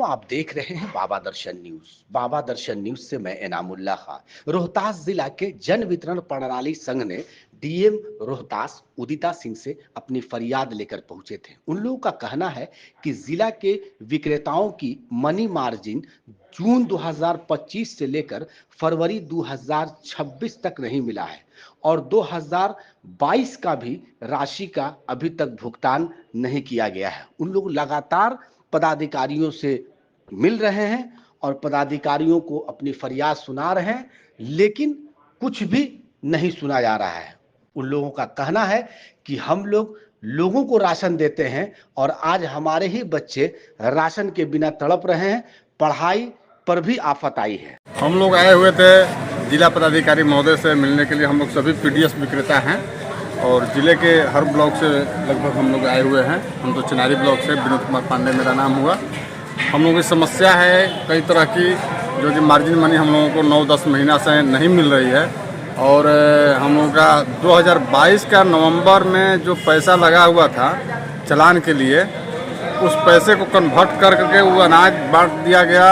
आप देख रहे हैं बाबा दर्शन न्यूज। बाबा दर्शन न्यूज से मैं इनामुल्लाह खान। रोहतास जिला के जन वितरण प्रणाली संघ ने डीएम रोहतास उदिता सिंह से अपनी फरियाद लेकर पहुंचे थे। उन लोगों का कहना है कि जिला के विक्रेताओं की मनी मार्जिन जून 2025 से लेकर फरवरी 2026 तक नहीं मिला है और 2022 का भी राशि का अभी तक भुगतान नहीं किया गया है। उन लोग लगातार पदाधिकारियों से मिल रहे हैं और पदाधिकारियों को अपनी फरियाद सुना रहे हैं, लेकिन कुछ भी नहीं सुना जा रहा है। उन लोगों का कहना है कि हम लोग लोगों को राशन देते हैं और आज हमारे ही बच्चे राशन के बिना तड़प रहे हैं, पढ़ाई पर भी आफत आई है। हम लोग आए हुए थे जिला पदाधिकारी महोदय से मिलने के लिए। हम लोग सभी पीडीएस विक्रेता हैं और जिले के हर ब्लॉक से लगभग हम लोग आए हुए हैं। हम तो चिनारी ब्लॉक से, विनोद कुमार पांडे मेरा नाम हुआ। हम लोगों की समस्या है कई तरह की, जो कि मार्जिन मनी हम लोगों को 9-10 महीना से नहीं मिल रही है और हम लोगों का 2022 का नवंबर में जो पैसा लगा हुआ था चलान के लिए, उस पैसे को कन्वर्ट करके वो अनाज बांट दिया गया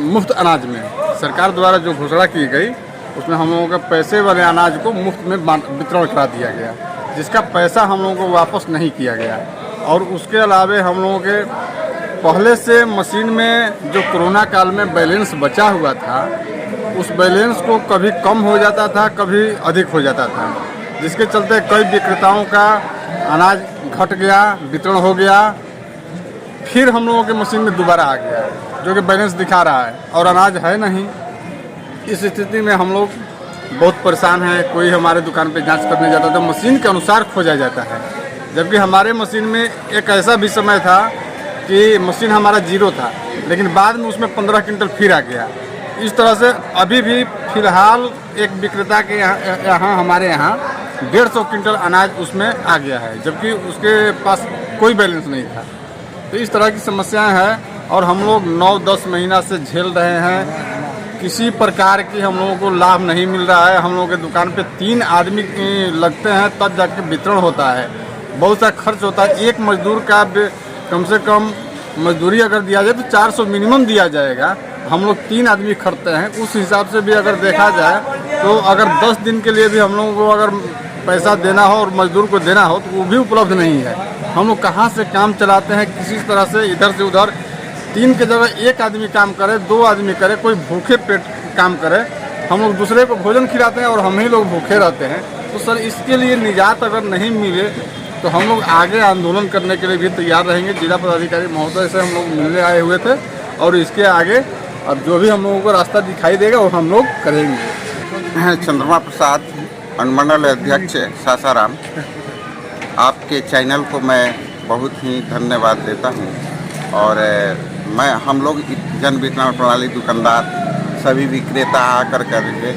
मुफ्त अनाज में। सरकार द्वारा जो घोषणा की गई उसमें हम लोगों का पैसे वाले अनाज को मुफ्त में वितरण करा दिया गया, जिसका पैसा हम लोगों को वापस नहीं किया गया। और उसके अलावे हम लोगों के पहले से मशीन में जो कोरोना काल में बैलेंस बचा हुआ था, उस बैलेंस को कभी कम हो जाता था, कभी अधिक हो जाता था, जिसके चलते कई विक्रेताओं का अनाज घट गया, वितरण हो गया। फिर हम लोगों के मशीन में दोबारा आ गया जो कि बैलेंस दिखा रहा है और अनाज है नहीं। इस स्थिति में हम लोग बहुत परेशान हैं। कोई हमारे दुकान पे जांच करने जाता तो मशीन के अनुसार खोजा जाता है, जबकि हमारे मशीन में एक ऐसा भी समय था कि मशीन हमारा 0 था, लेकिन बाद में उसमें 15 क्विंटल फिर आ गया। इस तरह से अभी भी फिलहाल एक विक्रेता के यहाँ हमारे यहाँ 150 क्विंटल अनाज उसमें आ गया है, जबकि उसके पास कोई बैलेंस नहीं था। तो इस तरह की समस्याएं हैं और हम लोग 9-10 महीना से झेल रहे हैं। किसी प्रकार की हम लोगों को लाभ नहीं मिल रहा है। हम लोगों के दुकान पे 3 आदमी लगते हैं तब जाके वितरण होता है। बहुत सा खर्च होता है। एक मजदूर का कम से कम मजदूरी अगर दिया जाए तो 400 मिनिमम दिया जाएगा। हम लोग 3 आदमी खरीदते हैं। उस हिसाब से भी अगर देखा जाए तो अगर 10 दिन के लिए भी हम लोगों को अगर पैसा देना हो और मजदूर को देना हो तो वो भी उपलब्ध नहीं है। हम लोग कहाँ से काम चलाते हैं, किसी तरह से इधर से उधर 3 के जगह 1 आदमी काम करे, 2 आदमी करे, कोई भूखे पेट काम करे। हम लोग दूसरे को भोजन खिलाते हैं और हम ही लोग भूखे रहते हैं। तो सर, इसके लिए निजात अगर नहीं मिले तो हम लोग आगे आंदोलन करने के लिए भी तैयार रहेंगे। जिला पदाधिकारी महोदय से हम लोग मिलने आए हुए थे और इसके आगे अब जो भी हम लोगों को रास्ता दिखाई देगा वो हम लोग करेंगे। चंद्रमा प्रसाद, अनुमंडल अध्यक्ष सासाराम। आपके चैनल को मैं बहुत ही धन्यवाद देता हूँ और हम लोग जन वितरण प्रणाली दुकानदार सभी विक्रेता आकर करके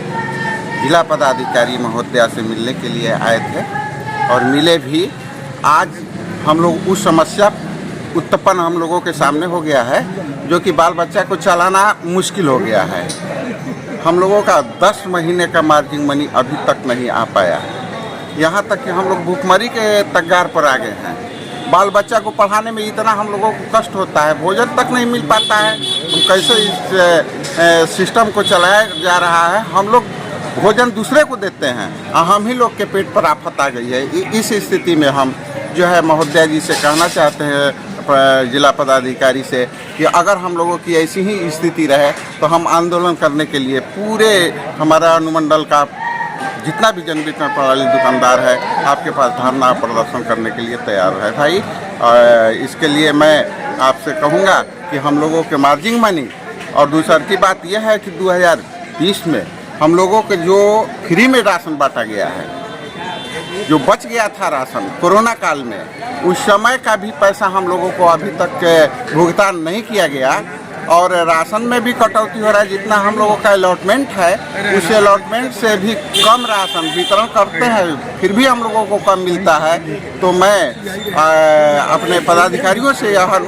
जिला पदाधिकारी महोदया से मिलने के लिए आए थे और मिले भी। आज हम लोग उस समस्या उत्पन्न हम लोगों के सामने हो गया है जो कि बाल बच्चा को चलाना मुश्किल हो गया है। हम लोगों का 10 महीने का मार्जिन मनी अभी तक नहीं आ पाया है। यहाँ तक कि हम लोग भूखमरी के तगार पर आ गए हैं। बाल बच्चा को पढ़ाने में इतना हम लोगों को कष्ट होता है, भोजन तक नहीं मिल पाता है। हम कैसे इस सिस्टम को चलाया जा रहा है। हम लोग भोजन दूसरे को देते हैं और हम ही लोग के पेट पर आफत आ गई है। इस स्थिति में हम जो है महोदया जी से कहना चाहते हैं, जिला पदाधिकारी से, कि अगर हम लोगों की ऐसी ही स्थिति रहे तो हम आंदोलन करने के लिए पूरे हमारा अनुमंडल का जितना भी जन वितरण प्रणाली दुकानदार है आपके पास धरना प्रदर्शन करने के लिए तैयार है भाई। इसके लिए मैं आपसे कहूँगा कि हम लोगों के मार्जिन मनी, और दूसरी बात यह है कि 2020 में हम लोगों के जो फ्री में राशन बांटा गया है, जो बच गया था राशन कोरोना काल में, उस समय का भी पैसा हम लोगों को अभी तक भुगतान नहीं किया गया और राशन में भी कटौती हो रहा है। जितना हम लोगों का अलॉटमेंट है उस अलॉटमेंट से भी कम राशन वितरण करते हैं, फिर भी हम लोगों को कम मिलता है। तो मैं अपने पदाधिकारियों से यह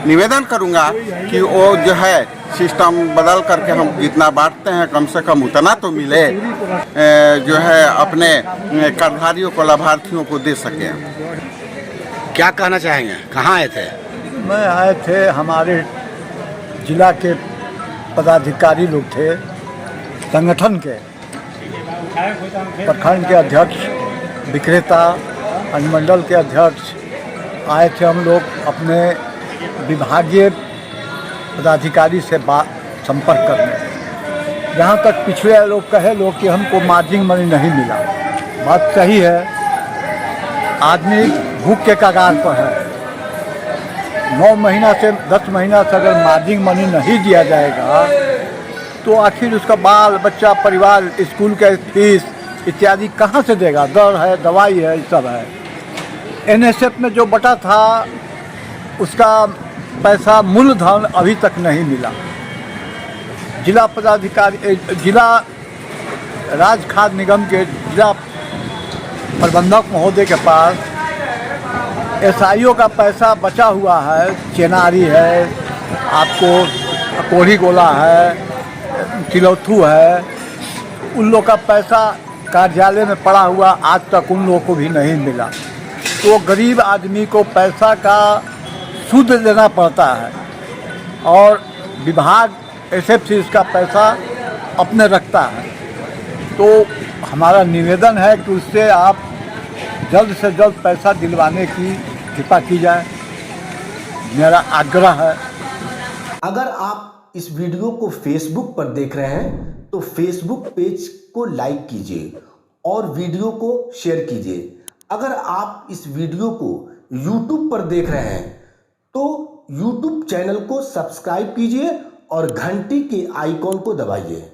निवेदन करूंगा कि वो जो है सिस्टम बदल करके हम जितना बांटते हैं कम से कम उतना तो मिले, जो है अपने कर्मचारियों को, लाभार्थियों को दे सकें। क्या कहना चाहेंगे? कहाँ आए थे? में आए थे, हमारे जिला के पदाधिकारी लोग थे, संगठन के प्रखंड के अध्यक्ष, विक्रेता, अनुमंडल के अध्यक्ष आए थे। हम लोग अपने विभागीय पदाधिकारी से संपर्क करने। जहाँ तक पिछले लोग कहे लोग कि हमको मार्जिन मनी नहीं मिला, बात सही है। आदमी भूख के कगार पर है। 9 महीना से 10 महीना से अगर मार्जिन मनी नहीं दिया जाएगा तो आखिर उसका बाल बच्चा, परिवार, स्कूल के फीस इत्यादि कहाँ से देगा? दर है, दवाई है, ये सब है। NSF में जो बटा था उसका पैसा मूलधन अभी तक नहीं मिला। जिला पदाधिकारी, जिला राज्य खाद्य निगम के जिला प्रबंधक महोदय के पास SIO का पैसा बचा हुआ है। चेनारी है, आपको कोढ़ी गोला है, तिलौथू है, उन लोग का पैसा कार्यालय में पड़ा हुआ आज तक उन लोगों को भी नहीं मिला। तो गरीब आदमी को पैसा का सूद देना पड़ता है और विभाग SFC इसका पैसा अपने रखता है। तो हमारा निवेदन है कि उससे आप जल्द से जल्द पैसा दिलवाने की कृपा की जाए, मेरा आग्रह है। अगर आप इस वीडियो को फेसबुक पर देख रहे हैं तो फेसबुक पेज को लाइक कीजिए और वीडियो को शेयर कीजिए। अगर आप इस वीडियो को YouTube पर देख रहे हैं तो YouTube चैनल को सब्सक्राइब कीजिए और घंटी के आइकॉन को दबाइए।